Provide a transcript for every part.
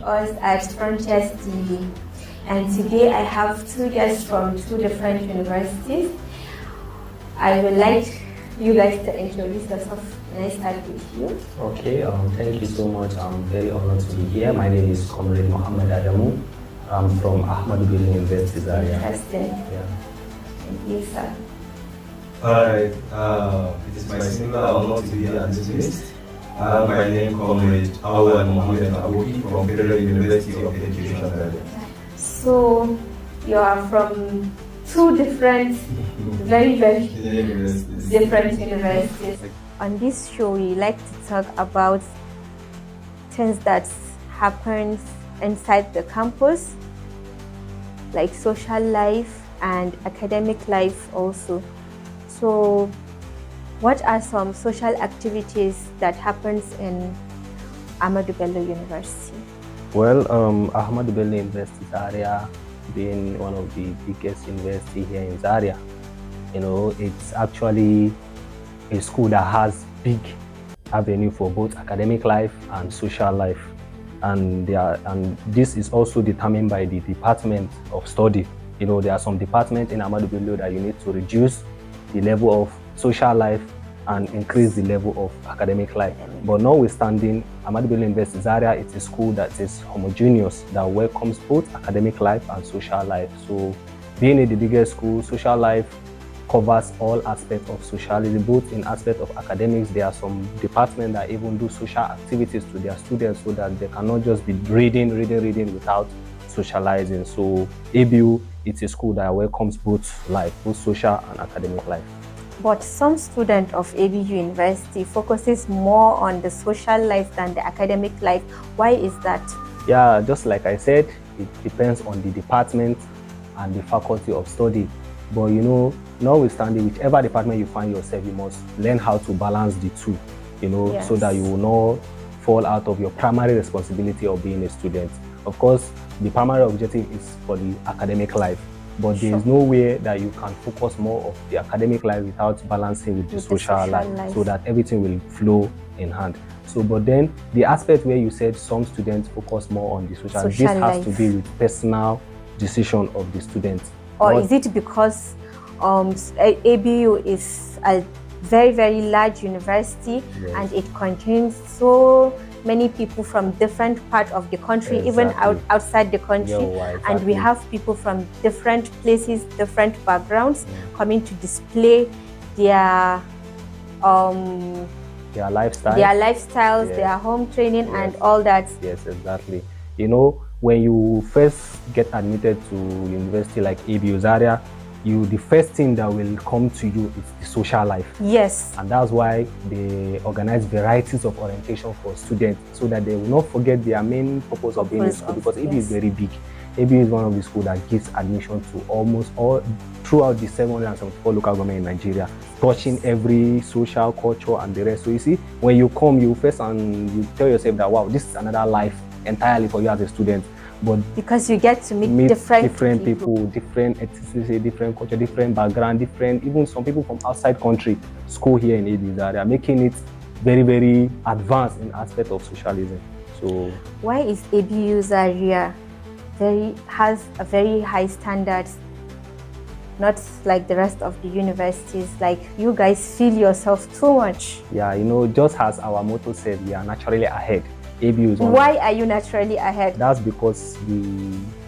us at Frontiers TV. And today I have two guests from two different universities. I would like you guys to introduce yourself. And I start with you. Okay, thank you so much. I'm very honored to be here. My name is Comrade Mohammed Adamu. I'm from Ahmadu Bello University, Zaria. Interesting. Yeah. Thank you, sir. Alright, it is my singular honor to be at this list. My name Comrade Awan Mohammed Abuki from Federal University of Education, Zaria. So, you are from two different, very different universities. On this show, we like to talk about things that happens inside the campus, like social life and academic life also. So, what are some social activities that happens in Ahmadu Bello University? Well, Ahmadu Bello University Zaria being one of the biggest university here in Zaria, you know, it's actually a school that has big avenue for both academic life and social life, and this is also determined by the department of study. You know, there are some departments in Ahmadu Bello that you need to reduce the level of social life and increase the level of academic life. But notwithstanding, Ahmadu Bello University Zaria, it's a school that is homogeneous, that welcomes both academic life and social life. So being the biggest school, social life covers all aspects of sociality, both in aspect of academics. There are some departments that even do social activities to their students so that they cannot just be reading without socializing. So ABU, it's a school that welcomes both life, both social and academic life. But some student of ABU University focuses more on the social life than the academic life. Why is that? Yeah, just like I said, it depends on the department and the faculty of study. But you know, notwithstanding, whichever department you find yourself, you must learn how to balance the two, you know, yes, so that you will not fall out of your primary responsibility of being a student. Of course, the primary objective is for the academic life, but there is no way that you can focus more of the academic life without balancing with the social life, so that everything will flow in hand. So, but then the aspect where you said some students focus more on the social this has to be with personal decision of the student. Or is it because ABU is a very large university, yes, and it contains so many people from different parts of the country, exactly, even outside the country, exactly, and we have people from different places, different backgrounds, coming to display their lifestyles, yes, their home training, yes, and all that. Yes, exactly. You know, when you first get admitted to university like ABU Zaria, the first thing that will come to you is the social life. Yes. And that's why they organize varieties of orientation for students, so that they will not forget their main purpose of being in school, because ABU is very big. ABU is one of the schools that gives admission to almost all throughout the 774 local government in Nigeria, touching every social culture and the rest. So you see, when you come, you first and you tell yourself that, wow, this is another life entirely for you as a student. But because you get to meet different people, different ethnicity, different culture, different background, even some people from outside country school here in ABU Zaria, making it very advanced in aspect of socialism. So why is ABU Zaria has a very high standards, not like the rest of the universities? Like, you guys feel yourself too much. Yeah, you know, just as our motto said, we are naturally ahead. ABU is Why are you naturally ahead? That's because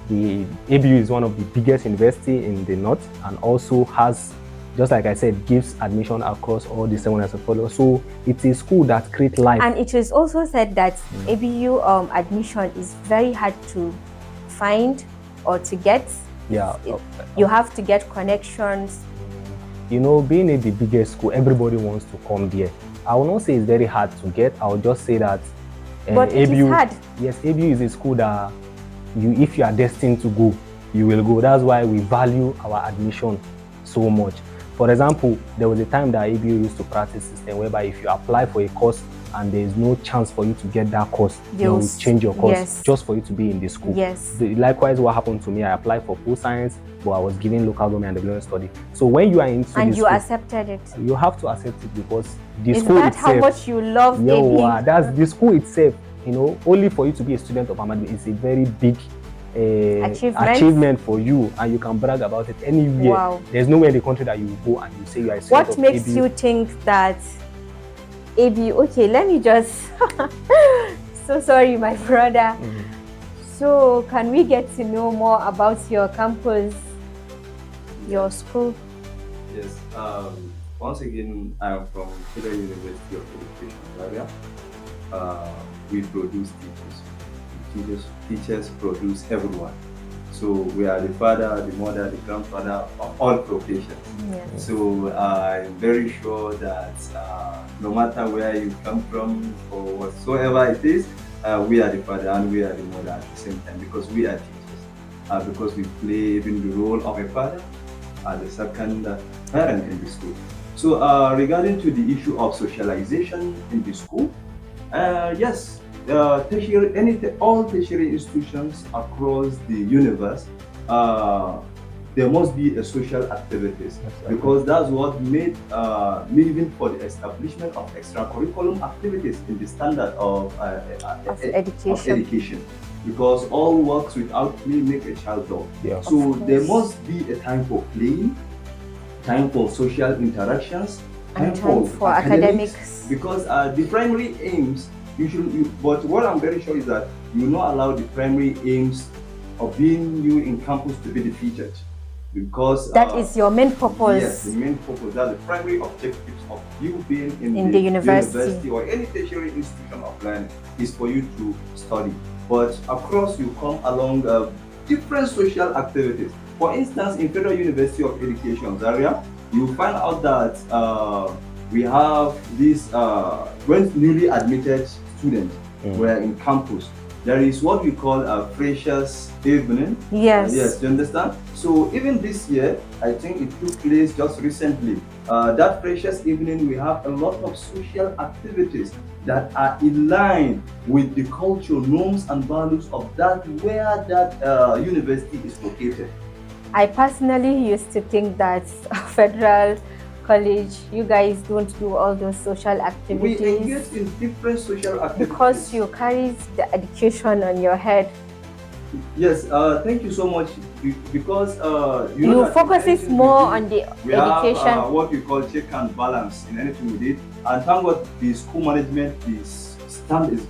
the ABU is one of the biggest university in the north, and also has, just like I said, gives admission across all the 774. So it's a school that creates life. And it is also said that ABU admission is very hard to find or to get. Yeah, you have to get connections. You know, being the biggest school, everybody wants to come there. I will not say it's very hard to get. I will just say that but it is hard. Yes, ABU is a school that if you are destined to go, you will go. That's why we value our admission so much. For example, there was a time that ABU used to practice system whereby if you apply for a course and there is no chance for you to get that course, they will change your course, yes, just for you to be in the school. Yes. Likewise, what happened to me, I applied for post science, but I was given local government and development study. So when you are into and the you school, accepted it. You have to accept it because the is school that itself. how much you love ABU? That's the school itself only for you to be a student of Ahmad is a very big achievement for you, and you can brag about it anywhere. Wow. There's nowhere in the country that you will go and you say you are a student What of makes edey. you think that edey? Okay, let me just so sorry, my brother. So can we get to know more about your campus, your school? Yes. Once again, I am from Federal University of Education, Zaria. We produce teachers. Teachers produce everyone. So we are the father, the mother, the grandfather of all professions. Yes. So I'm very sure that no matter where you come from or whatsoever it is, we are the father and we are the mother at the same time, because we are teachers. Because we play even the role of a father and the second parent in the school. So regarding to the issue of socialization in the school, yes, all tertiary institutions across the universe, there must be a social activities, because that's what made even for the establishment of extracurriculum activities in the standard of education. Because all works without play make a child dull. Yeah. So there must be a time for playing, time for social interactions, and time for academics. Because the primary aims, but what I'm very sure is that you will not allow the primary aims of being you in campus to be defeated. Because that is your main purpose. Yes, the main purpose. That's the primary objectives of you being in the university or any tertiary institution of learning is for you to study. But across you come along different social activities. For instance, in Federal University of Education, Zaria, you find out that we have this, when newly admitted students were in campus, there is what we call a freshers evening. Yes. Yes, you understand? So even this year, I think it took place just recently. That freshers evening, we have a lot of social activities that are in line with the cultural norms and values of that where that university is located. I personally used to think that Federal College, you guys don't do all those social activities. We engage in different social activities. Because you carry the education on your head. Yes, thank you so much. Because you focus more on the education. Have what we call check and balance in anything we did. And thank God the school management is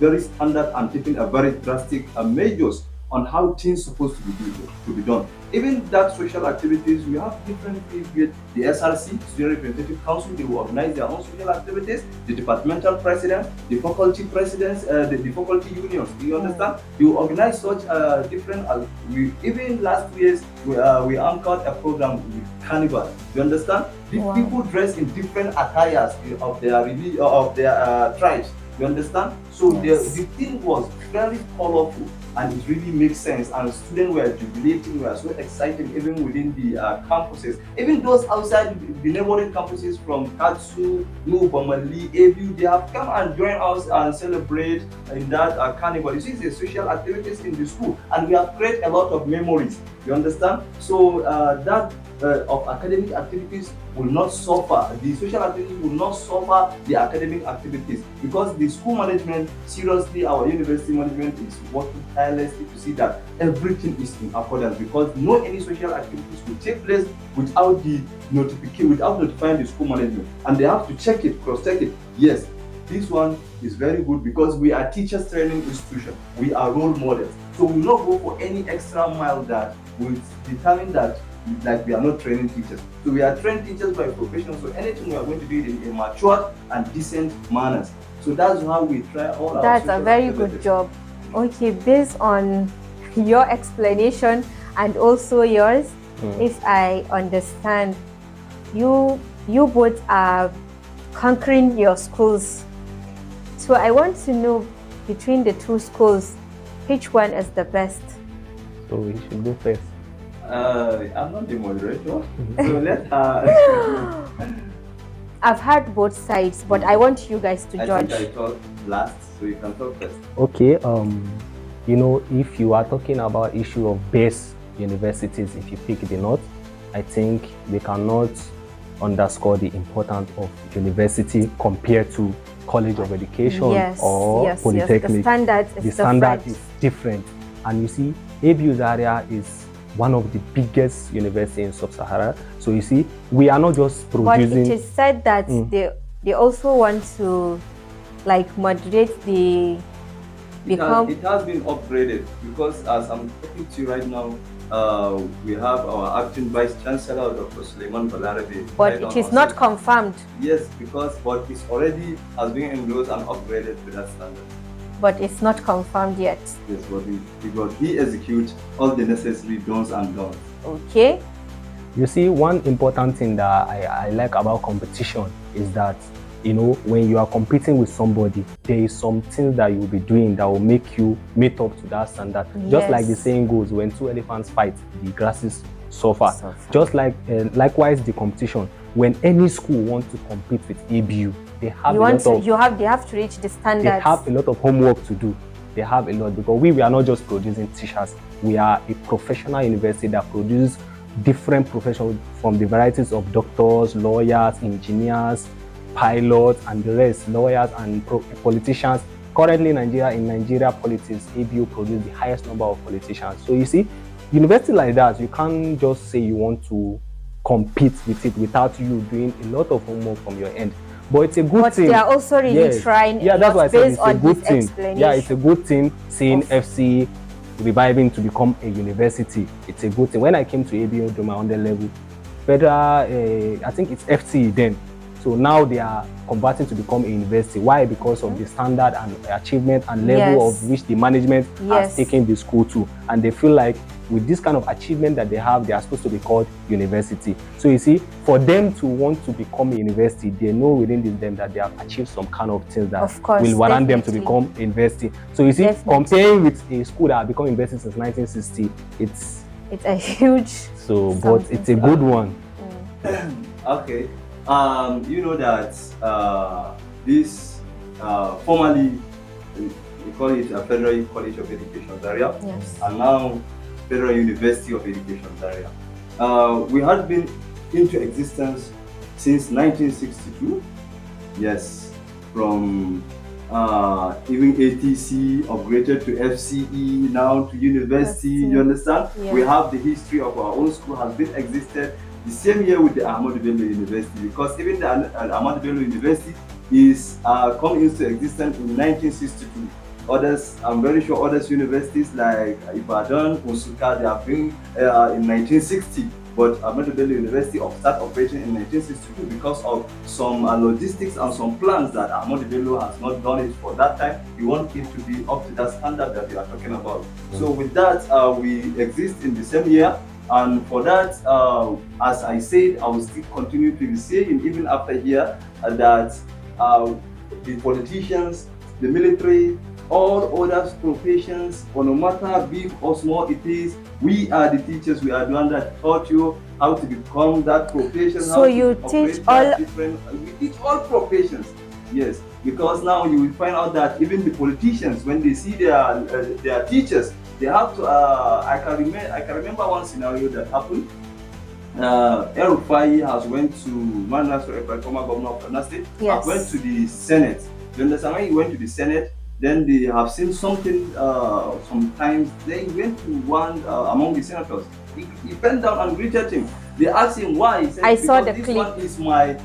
very standard and taking a very drastic measures on how things supposed to be done. Even that social activities, we have different things with the SRC, Student Representative Council. They will organize their own social activities. The departmental president, the faculty presidents, the faculty unions. Do you understand? You organize such different. Even last 2 years, we anchored a program with Carnival. You understand? The people dress in different attires of their religion, of their tribes. You understand? So the thing was very colorful. And it really makes sense, and students were jubilating, were so excited even within the campuses. Even those outside the neighboring campuses from Katsu, Bamali, Abu, they have come and join us and celebrate in that carnival. You see, it's a social activities in the school, and we have created a lot of memories. You understand? So that of academic activities will not suffer. The social activities will not suffer the academic activities, because the school management, seriously, our university management is working tirelessly to see that everything is in accordance, because no any social activities will take place without the notification, without notifying the school management, and they have to check it, cross-check it. Yes, this one is very good because we are teachers training institution. We are role models, so we will not go for any extra mile that will determine that like we are not training teachers. So we are trained teachers by profession, so anything we are going to do it in a matured and decent manners. So that's how we try all our. That's a very good job. Okay, based on your explanation and also yours, if I understand, you both are conquering your schools. So I want to know, between the two schools, which one is the best? So we should go first. I'm not the moderator, so let her. I've heard both sides, but I want you guys to judge. I think I talk last, so you can talk first. Okay, if you are talking about issue of best universities, if you pick the North, I think they cannot underscore the importance of university compared to college of education Yes, or yes, polytechnic. yes. The standard is different. And you see, ABU Zaria is one of the biggest universities in Sub-Sahara. So you see, we are not just producing. But it is said that they also want to like moderate the It has been upgraded, because as I'm talking to you right now, we have our acting vice chancellor, Dr. Suleiman Balarabe. But it is not confirmed. Yes, but it's already has been endorsed and upgraded to that standard. But it's not confirmed yet. Yes, but he executes all the necessary don'ts and don'ts. Okay. You see, one important thing that I like about competition is that, you know, when you are competing with somebody, there is some things that you will be doing that will make you meet up to that standard. Yes. Just like the saying goes, when two elephants fight, the grasses suffer. Just like likewise the competition, when any school wants to compete with ABU, they have they have to reach the standards. They have a lot of homework to do. They have a lot, because we are not just producing teachers. We are a professional university that produces different professions, from the varieties of doctors, lawyers, engineers, pilots, and the rest, lawyers and politicians. Currently in Nigeria politics, ABU produces the highest number of politicians. So you see, university like that, you can't just say you want to compete with it without you doing a lot of homework from your end. But it's a good thing. But they are also really trying. Yeah, that's why I said it's a good thing. Yeah, it's a good thing seeing FC reviving to become a university. It's a good thing. When I came to ABU to my under level, federal, I think it's FC then. So now they are converting to become a university. Why? Because of the standard and achievement and level of which the management has taken the school to. And they feel like with this kind of achievement that they have, they are supposed to be called university. So you see, for them to want to become a university, they know within them that they have achieved some kind of things that will warrant them to become a university. So you see, comparing with a school that has become university since 1960, it's a huge. So, but it's a good one. Okay. You know that this formerly we call it a Federal College of Education Zaria, and now Federal University of Education Zaria. We had been into existence since 1962. Yes, from even ATC upgraded to FCE, now to university. You understand? Yeah. We have the history of our own school has been existed. The same year with the Ahmadu Bello University, because even the Ahmadu Bello University is come into existence in 1962. Others, I'm very sure others universities like Ibadan, Osuka, they have been in 1960. But Ahmadu Bello University started operating in 1962 because of some logistics and some plans that Ahmadu Bello has not done it for that time. We want it to be up to that standard that we are talking about. So with that, we exist in the same year. And for that, as I said, I will still continue to be saying, even after here, that the politicians, the military, all other professions, or no matter big or small it is, we are the teachers, we are the ones that taught you how to become that profession. So you teach all we teach all professions, yes, because now you will find out that even the politicians, when they see their teachers, they have to. I can remember one scenario that happened. El Rufai has went to Manasur, former governor of Kaduna State. Yes. Went to the Senate. You understand? When he went to the Senate, then they have seen something. Sometimes they went to one among the senators. He bent down and greeted him. They asked him why. He said, I saw the this clip. One is my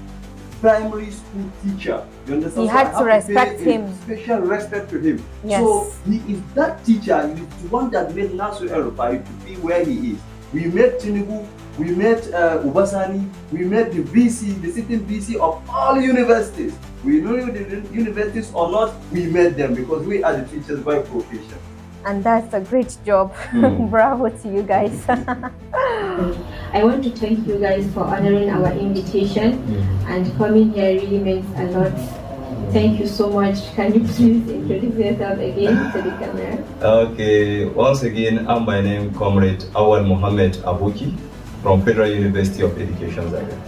primary school teacher. You understand? He had to respect him. Special respect to him. Yes. So he is that teacher. He is the one that made Nasir El-Rufai to be where he is. We met Tinubu, we met Ubasani, we met the VC, the sitting VC of all universities. We know the universities or not, we met them because we are the teachers by profession. And that's a great job. Bravo to you guys. I want to thank you guys for honoring our invitation and coming here really means a lot. Thank you so much. Can you please introduce yourself again to the camera? Okay, once again, I'm my name Comrade Awal Mohammed Abuki from Federal University of Education Zaria.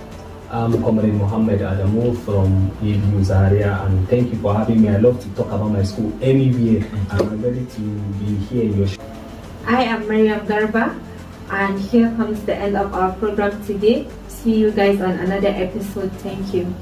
I'm Comrade Mohammed Adamu from ABU Zaria, and thank you for having me. I love to talk about my school anywhere, and I'm ready to be here in your show. I am Mariam Garba, and here comes the end of our program today. See you guys on another episode. Thank you.